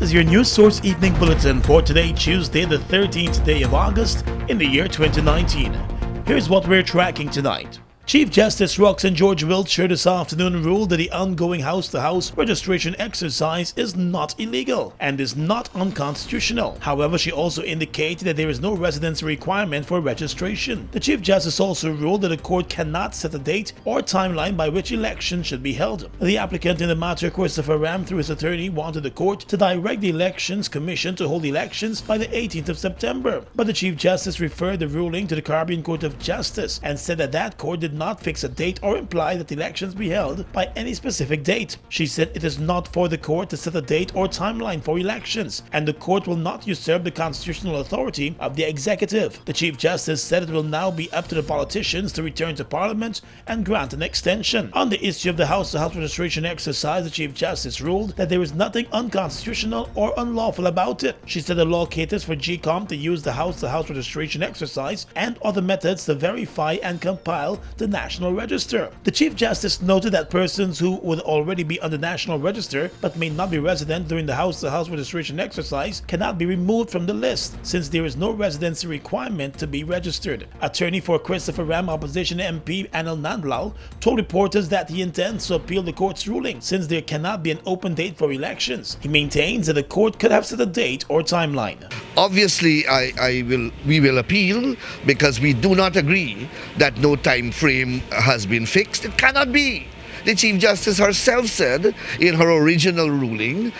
This is your News Source Evening Bulletin for today, Tuesday, the 13th day of August in the year 2019. Here's what we're tracking tonight. Chief Justice Roxanne George Wiltshire this afternoon ruled that the ongoing house-to-house registration exercise is not illegal and is not unconstitutional. However, she also indicated that there is no residency requirement for registration. The Chief Justice also ruled that the court cannot set a date or timeline by which elections should be held. The applicant in the matter, Christopher Ram, through his attorney, wanted the court to direct the Elections Commission to hold elections by the 18th of September. But the Chief Justice referred the ruling to the Caribbean Court of Justice and said that that court did not fix a date or imply that elections be held by any specific date. She said it is not for the court to set a date or timeline for elections, and the court will not usurp the constitutional authority of the executive. The Chief Justice said it will now be up to the politicians to return to Parliament and grant an extension. On the issue of the house-to-house registration exercise, the Chief Justice ruled that there is nothing unconstitutional or unlawful about it. She said the law caters for GCOM to use the house-to-house registration exercise and other methods to verify and compile the National Register. The Chief Justice noted that persons who would already be on the National Register but may not be resident during the house-to-house registration exercise cannot be removed from the list, since there is no residency requirement to be registered. Attorney for Christopher Ram opposition MP Anil Nandlal told reporters that he intends to appeal the court's ruling, since there cannot be an open date for elections. He maintains that the court could have set a date or timeline. Obviously, we will appeal because we do not agree that no time frame has been fixed. It cannot be. The Chief Justice herself said in her original ruling,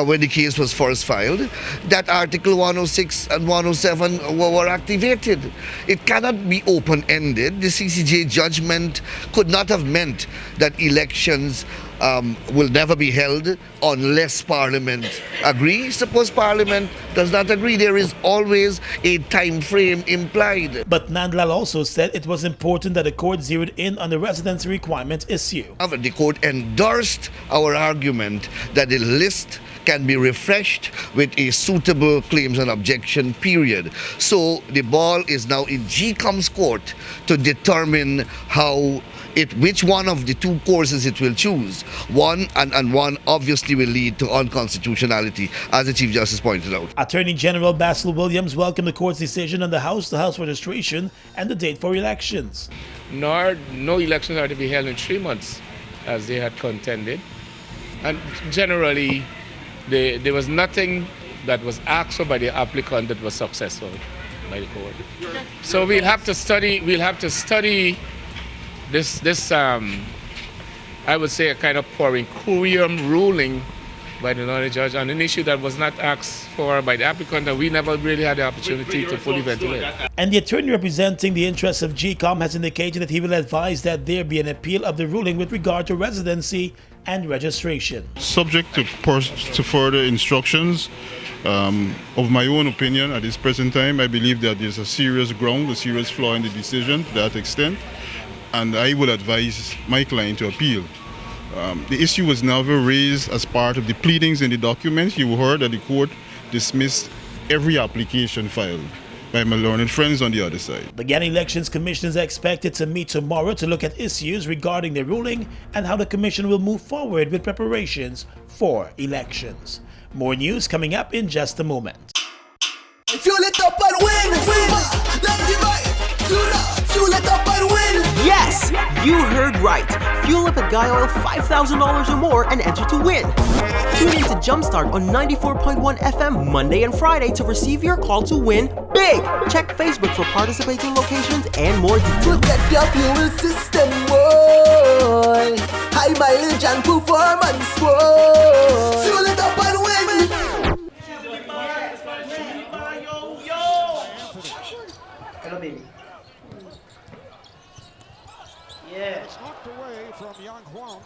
when the case was first filed, that Article 106 and 107 were activated. It cannot be open-ended. The CCJ judgment could not have meant that elections will never be held unless Parliament agrees. Suppose Parliament does not agree, there is always a time frame implied. But Nandlal also said it was important that the court zeroed in on the residency requirement issue. The court endorsed our argument that the list can be refreshed with a suitable claims and objection period. So the ball is now in GCOM's court to determine which one of the two courses it will choose. One obviously will lead to unconstitutionality, as the Chief Justice pointed out. Attorney General Basil Williams welcomed the court's decision on the house-to-house registration and the date for elections. No elections are to be held in 3 months, as they had contended. And generally, there was nothing that was asked for by the applicant that was successful by the court. So we'll have to study this I would say a kind of per curiam ruling by the honorary judge on an issue that was not asked for by the applicant, and we never really had the opportunity to fully ventilate. And the attorney representing the interests of GCOM has indicated that he will advise that there be an appeal of the ruling with regard to residency and registration. Subject to further instructions, of my own opinion at this present time, I believe that there's a serious flaw in the decision to that extent, and I will advise my client to appeal. The issue was never raised as part of the pleadings in the documents. You heard that the court dismissed every application filed by my learned friends on the other side. The Guyana Elections Commission is expected to meet tomorrow to look at issues regarding the ruling and how the commission will move forward with preparations for elections. More news coming up in just a moment. Fuel it up and win! Fuel it up and win! Yes! You heard right! Fuel up at Guy Oil $5,000 or more and enter to win! Tune in to Jumpstart on 94.1 FM Monday and Friday to receive your call to win big! Check Facebook for participating locations and more details. Protect your fuel system, boy! High mileage and performance, boy! Fuel it up and win! Hello, baby. Yeah. It's knocked away from Yang Huang.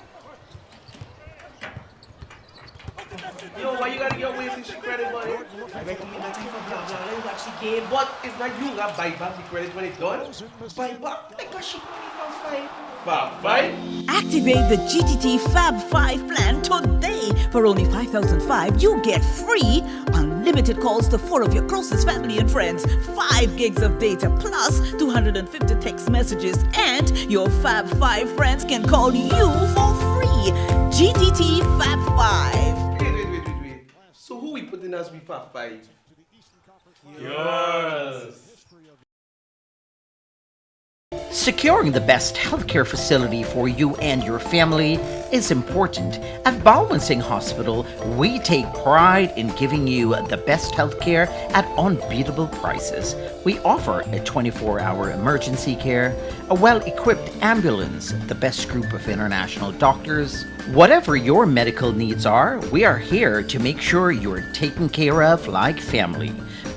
Yo, why you gotta get away from the credit, buddy? I recommend that you for blah blah. Let me watch the game, but it's not you that buy back the credit when it's done. Buy back because she money from five. Activate the GTT Fab 5 plan today. For only $5,005, you get free unlimited calls to 4 of your closest family and friends, 5 gigs of data plus 250 text messages, and your Fab 5 friends can call you for free. GTT Fab 5. Wait. So who we put in as we Fab 5? Securing the best healthcare facility for you and your family is important. At Baldwin Singh Hospital, we take pride in giving you the best healthcare at unbeatable prices. We offer a 24-hour emergency care, a well-equipped ambulance, the best group of international doctors. Whatever your medical needs are, we are here to make sure you're taken care of like family.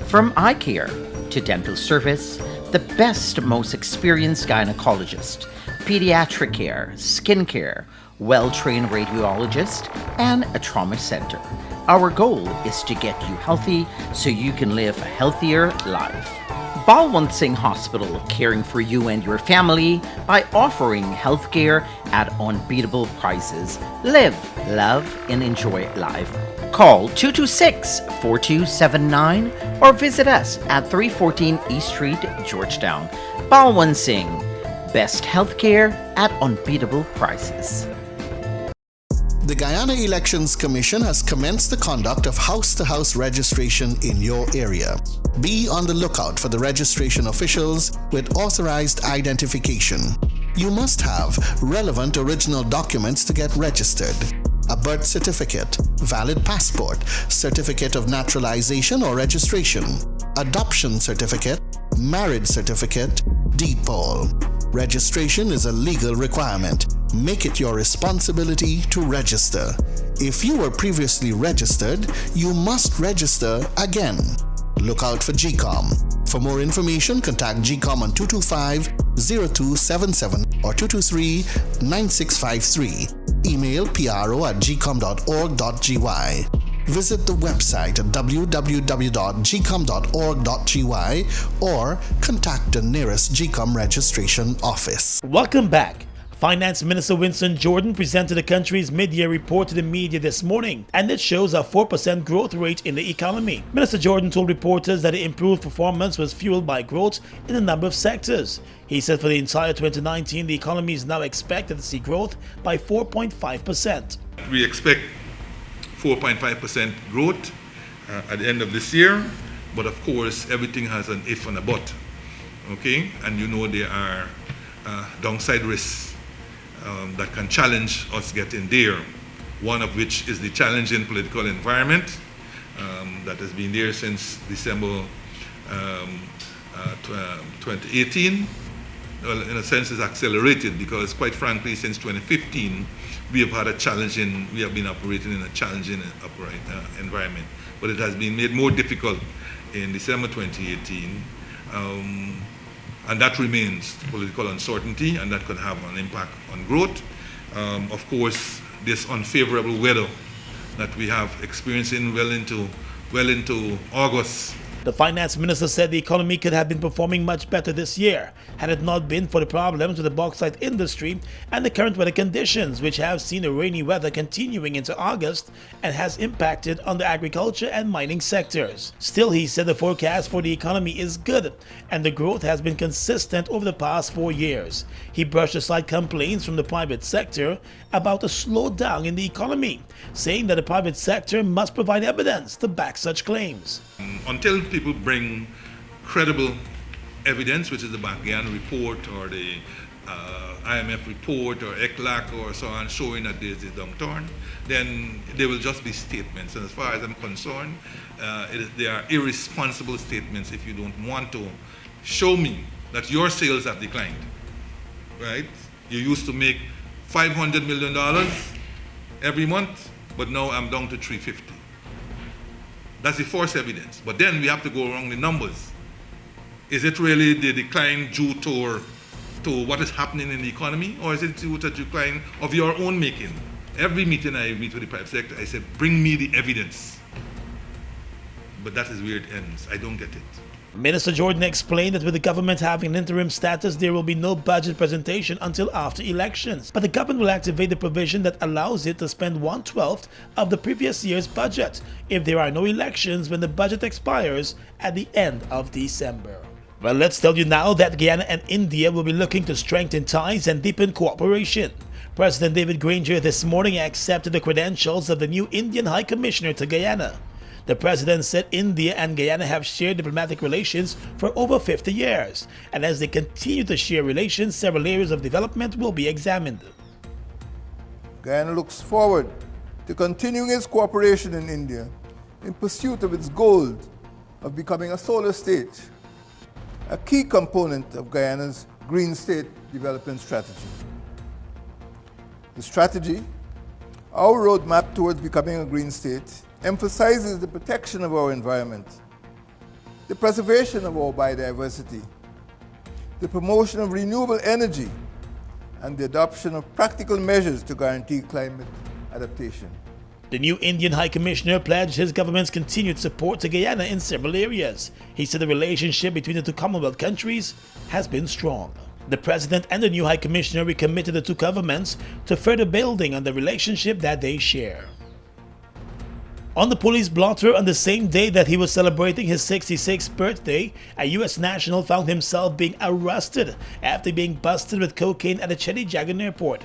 From eye care to dental service, the best, most experienced gynecologist, pediatric care, skin care, well-trained radiologist, and a trauma center. Our goal is to get you healthy so you can live a healthier life. Balwant Singh Hospital, caring for you and your family by offering healthcare at unbeatable prices. Live, love, and enjoy life. Call 226-4279 or visit us at 314 East Street, Georgetown. Balwant Singh, best healthcare at unbeatable prices. The Guyana Elections Commission has commenced the conduct of house-to-house registration in your area. Be on the lookout for the registration officials with authorized identification. You must have relevant original documents to get registered. A birth certificate, valid passport, certificate of naturalization or registration, adoption certificate, marriage certificate, deed poll. Registration is a legal requirement. Make it your responsibility to register. If you were previously registered, you must register again. Look out for GCOM. For more information, contact GCOM on 225-0277 or 223-9653. Email pro@gcom.org.gy. Visit the website at www.gcom.org.gy or contact the nearest GCOM registration office. Welcome back. Finance Minister Winston Jordan presented the country's mid-year report to the media this morning, and it shows a 4% growth rate in the economy. Minister Jordan told reporters that the improved performance was fueled by growth in a number of sectors. He said for the entire 2019, the economy is now expected to see growth by 4.5%. We expect 4.5% growth at the end of this year, but of course everything has an if and a but, okay? And you know there are downside risks that can challenge us getting there, one of which is the challenging political environment that has been there since December 2018. Well, in a sense, it's accelerated because, quite frankly, since 2015, we have been operating in a challenging environment. But it has been made more difficult in December 2018, and that remains political uncertainty, and that could have an impact on growth. Of course, this unfavorable weather that we have experiencing well into August. The finance minister said the economy could have been performing much better this year had it not been for the problems with the bauxite industry and the current weather conditions, which have seen the rainy weather continuing into August and has impacted on the agriculture and mining sectors. Still, he said the forecast for the economy is good and the growth has been consistent over the past 4 years. He brushed aside complaints from the private sector about a slowdown in the economy, saying that the private sector must provide evidence to back such claims. Until people bring credible evidence, which is the Guyana report or the IMF report or ECLAC or so on, showing that there's a downturn, then they will just be statements. And as far as I'm concerned, they are irresponsible statements if you don't want to show me that your sales have declined, right? You used to make $500 million every month, but now I'm down to 350. That's the first evidence. But then we have to go around the numbers. Is it really the decline due to what is happening in the economy, or is it due to the decline of your own making? Every meeting I meet with the private sector, I say, bring me the evidence. But that is where it ends. I don't get it. Minister Jordan explained that with the government having an interim status, there will be no budget presentation until after elections. But the government will activate the provision that allows it to spend 1/12 of the previous year's budget if there are no elections when the budget expires at the end of December. Well, let's tell you now that Guyana and India will be looking to strengthen ties and deepen cooperation. President David Granger this morning accepted the credentials of the new Indian High Commissioner to Guyana. The president said India and Guyana have shared diplomatic relations for over 50 years, and as they continue to share relations, several areas of development will be examined. Guyana looks forward to continuing its cooperation in India in pursuit of its goal of becoming a solar state, a key component of Guyana's Green State Development Strategy. The strategy, our roadmap towards becoming a green state, emphasizes the protection of our environment, the preservation of our biodiversity, the promotion of renewable energy, and the adoption of practical measures to guarantee climate adaptation. The new Indian High Commissioner pledged his government's continued support to Guyana in several areas. He said the relationship between the two Commonwealth countries has been strong. The President and the new High Commissioner recommitted the two governments to further building on the relationship that they share. On the police blotter, on the same day that he was celebrating his 66th birthday, a U.S. national found himself being arrested after being busted with cocaine at the Cheddi-Jagan airport.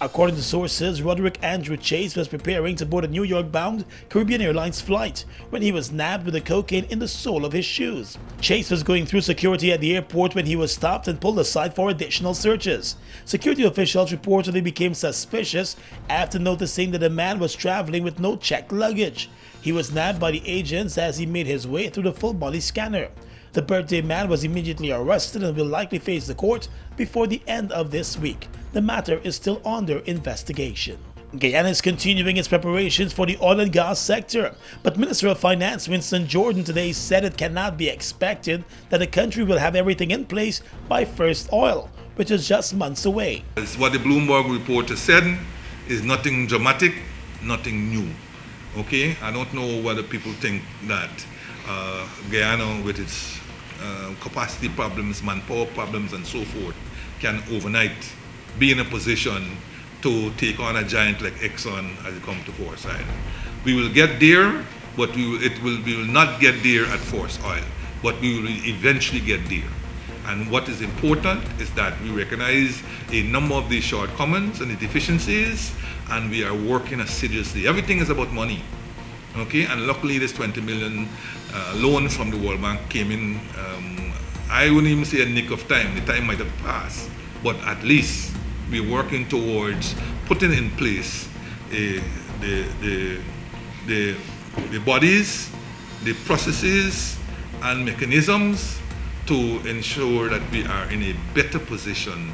According to sources, Roderick Andrew Chase was preparing to board a New York-bound Caribbean Airlines flight when he was nabbed with the cocaine in the sole of his shoes. Chase was going through security at the airport when he was stopped and pulled aside for additional searches. Security officials reportedly became suspicious after noticing that the man was traveling with no checked luggage. He was nabbed by the agents as he made his way through the full-body scanner. The birthday man was immediately arrested and will likely face the court before the end of this week. The matter is still under investigation. Guyana is continuing its preparations for the oil and gas sector, but Minister of Finance Winston Jordan today said it cannot be expected that the country will have everything in place by first oil, which is just months away. What the Bloomberg report has said is nothing dramatic, nothing new. Okay, I don't know whether people think that Guyana, with its capacity problems, manpower problems, and so forth, can overnight be in a position to take on a giant like Exxon as it comes to force oil. We will get there, but we will not get there at force oil, but we will eventually get there. And what is important is that we recognize a number of these shortcomings and the deficiencies, and we are working assiduously. Everything is about money. Okay, and luckily this 20 million loan from the World Bank came in, I wouldn't even say a nick of time. The time might have passed, but at least we're working towards putting in place the bodies, the processes and mechanisms to ensure that we are in a better position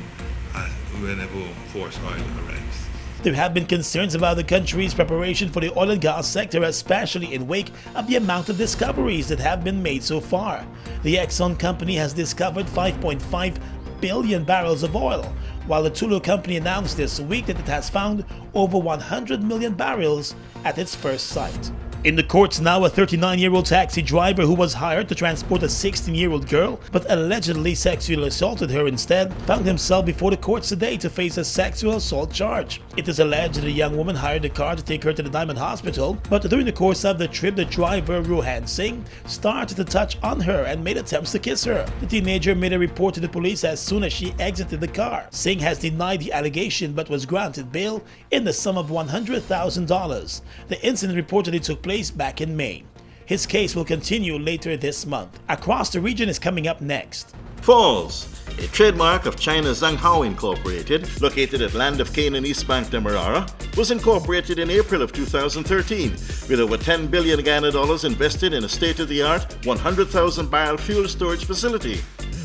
whenever force oil arrives. There have been concerns about the country's preparation for the oil and gas sector, especially in wake of the amount of discoveries that have been made so far. The Exxon company has discovered 5.5 billion barrels of oil, while the Tulu company announced this week that it has found over 100 million barrels at its first site. In the courts now, a 39-year-old taxi driver who was hired to transport a 16-year-old girl but allegedly sexually assaulted her instead found himself before the courts today to face a sexual assault charge. It is alleged that the young woman hired a car to take her to the Diamond Hospital, but during the course of the trip, the driver, Rohan Singh, started to touch on her and made attempts to kiss her. The teenager made a report to the police as soon as she exited the car. Singh has denied the allegation but was granted bail in the sum of $100,000. The incident reportedly took place back in May. His case will continue later this month. Across the region is coming up next. Falls, a trademark of China's Zhanghao Incorporated, located at Land of Cane in East Bank, Demerara, was incorporated in April of 2013 with over $10 billion Guyana dollars invested in a state-of-the-art 100,000 barrel fuel storage facility,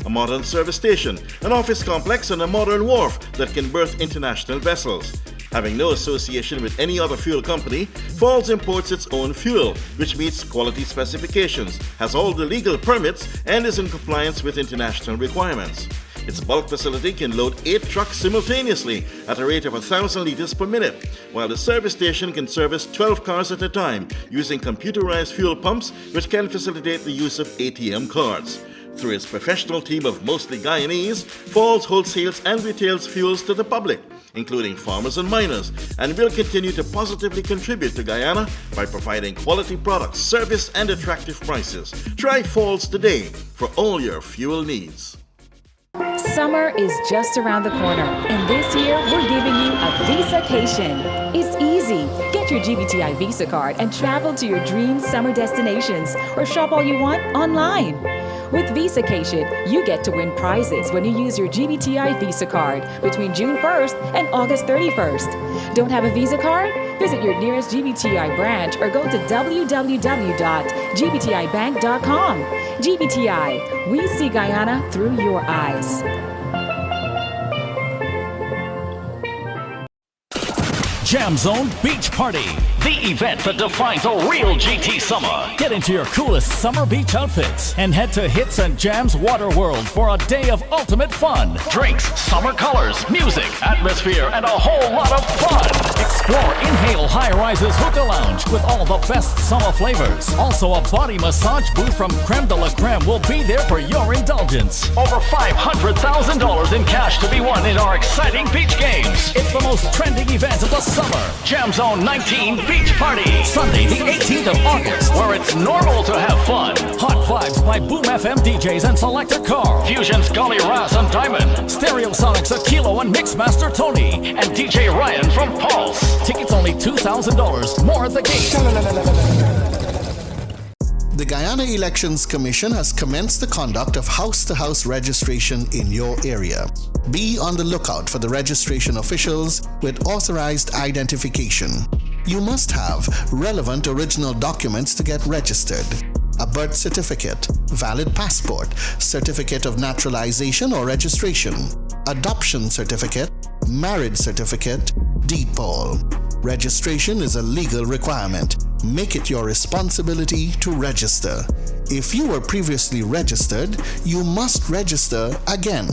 a modern service station, an office complex, and a modern wharf that can berth international vessels. Having no association with any other fuel company, Falls imports its own fuel, which meets quality specifications, has all the legal permits, and is in compliance with international requirements. Its bulk facility can load 8 trucks simultaneously at a rate of 1,000 liters per minute, while the service station can service 12 cars at a time using computerized fuel pumps, which can facilitate the use of ATM cards. Through its professional team of mostly Guyanese, Falls wholesales and retails fuels to the public, including farmers and miners, and will continue to positively contribute to Guyana by providing quality products, service, and attractive prices. Try Falls today for all your fuel needs. Summer is just around the corner, and this year we're giving you a Visacation. It's easy. Get your your GBTI Visa card and travel to your dream summer destinations or shop all you want online. With Visacation, you get to win prizes when you use your GBTI Visa card between June 1st and August 31st. Don't have a Visa card? Visit your nearest GBTI branch or go to www.gbtibank.com. GBTI, we see Guyana through your eyes. Jam Zone Beach Party, the event that defines a real GT summer. Get into your coolest summer beach outfits and head to Hits and Jams Water World for a day of ultimate fun. Drinks, summer colors, music, atmosphere, and a whole lot of fun. Explore Inhale High Rises Hookah Lounge with all the best summer flavors. Also, a body massage booth from Creme de la Creme will be there for your indulgence. Over $500,000 in cash to be won in our exciting beach games. It's the most trending event of the summer. Jam Zone 19 Beach Party. Sunday the 18th of August, where it's normal to have fun. Hot vibes by Boom FM DJs and Selector Carl. Fusion's Golly Raz and Diamond. Stereosonics Akilo and Mixmaster Tony. And DJ Ryan from Pulse. Tickets only $2,000. More at the gate. The Guyana Elections Commission has commenced the conduct of house-to-house registration in your area. Be on the lookout for the registration officials with authorized identification. You must have relevant original documents to get registered. A birth certificate, valid passport, certificate of naturalization or registration, adoption certificate, marriage certificate, deed poll. Registration is a legal requirement. Make it your responsibility to register. If you were previously registered, you must register again.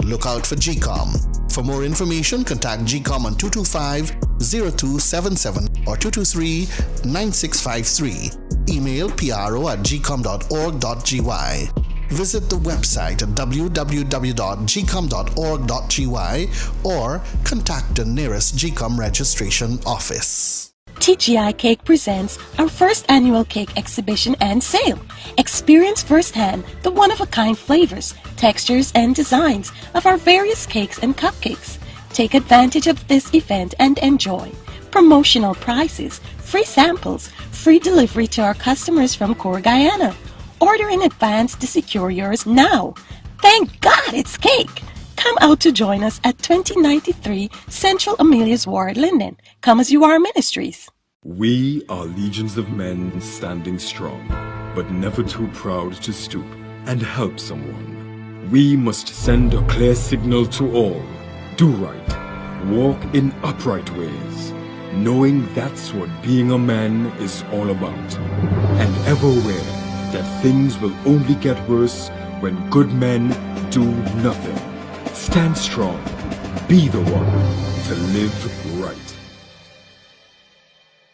Look out for GCOM. For more information, contact GCOM on 225-0277 or 223-9653. Email pro@gcom.org.gy. Visit the website at www.gcom.org.gy or contact the nearest GCOM registration office. TGI Cake presents our first annual cake exhibition and sale. Experience firsthand the one-of-a-kind flavors, textures, and designs of our various cakes and cupcakes. Take advantage of this event and enjoy promotional prices, free samples, free delivery to our customers from Core Guyana. Order in advance to secure yours now. Thank God it's cake! Come out to join us at 2093 Central Amelia's Ward, Linden. Come as you are ministries. We are legions of men standing strong, but never too proud to stoop and help someone. We must send a clear signal to all. Do right. Walk in upright ways, knowing that's what being a man is all about. And ever aware that things will only get worse when good men do nothing. Stand strong. Be the one to live right.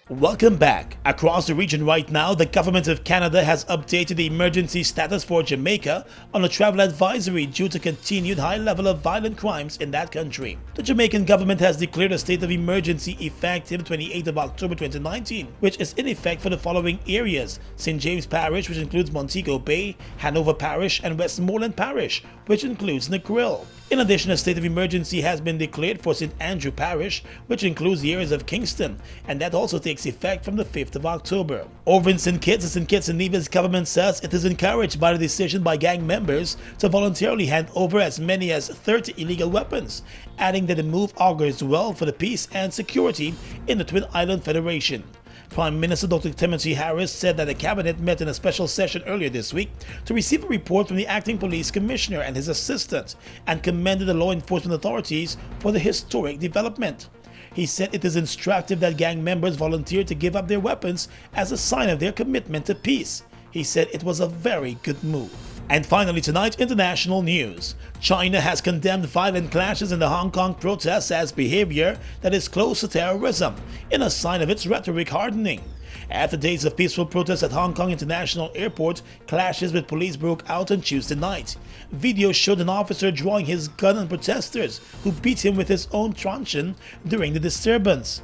Welcome back. Across the region right now, the government of Canada has updated the emergency status for Jamaica on a travel advisory due to continued high level of violent crimes in that country. The Jamaican government has declared a state of emergency effective 28th of October 2019, which is in effect for the following areas: St. James Parish, which includes Montego Bay, Hanover Parish, and Westmoreland Parish, which includes Negril. In addition, a state of emergency has been declared for St. Andrew Parish, which includes the areas of Kingston, and that also takes effect from the 5th of October. Over in St. Kitts, the St. Kitts and Nevis government says it is encouraged by the decision by gang members to voluntarily hand over as many as 30 illegal weapons, adding that the move augurs well for the peace and security in the Twin Island Federation. Prime Minister Dr. Timothy Harris said that the cabinet met in a special session earlier this week to receive a report from the acting police commissioner and his assistant, and commended the law enforcement authorities for the historic development. He said it is instructive that gang members volunteered to give up their weapons as a sign of their commitment to peace. He said it was a very good move. And finally tonight, international news. China has condemned violent clashes in the Hong Kong protests as behavior that is close to terrorism, in a sign of its rhetoric hardening. After days of peaceful protests at Hong Kong International Airport, clashes with police broke out on Tuesday night. Videos showed an officer drawing his gun on protesters who beat him with his own truncheon during the disturbance.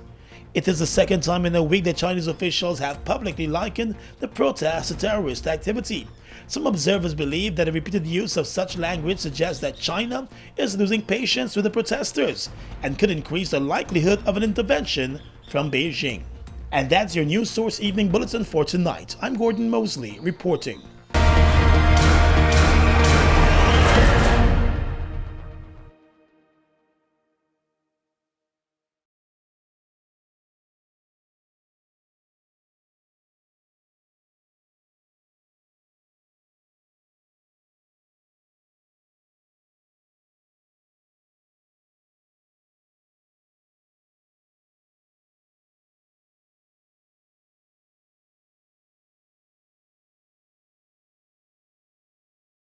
It is the second time in a week that Chinese officials have publicly likened the protests to terrorist activity. Some observers believe that a repeated use of such language suggests that China is losing patience with the protesters and could increase the likelihood of an intervention from Beijing. And that's your News Source Evening Bulletin for tonight. I'm Gordon Mosley reporting.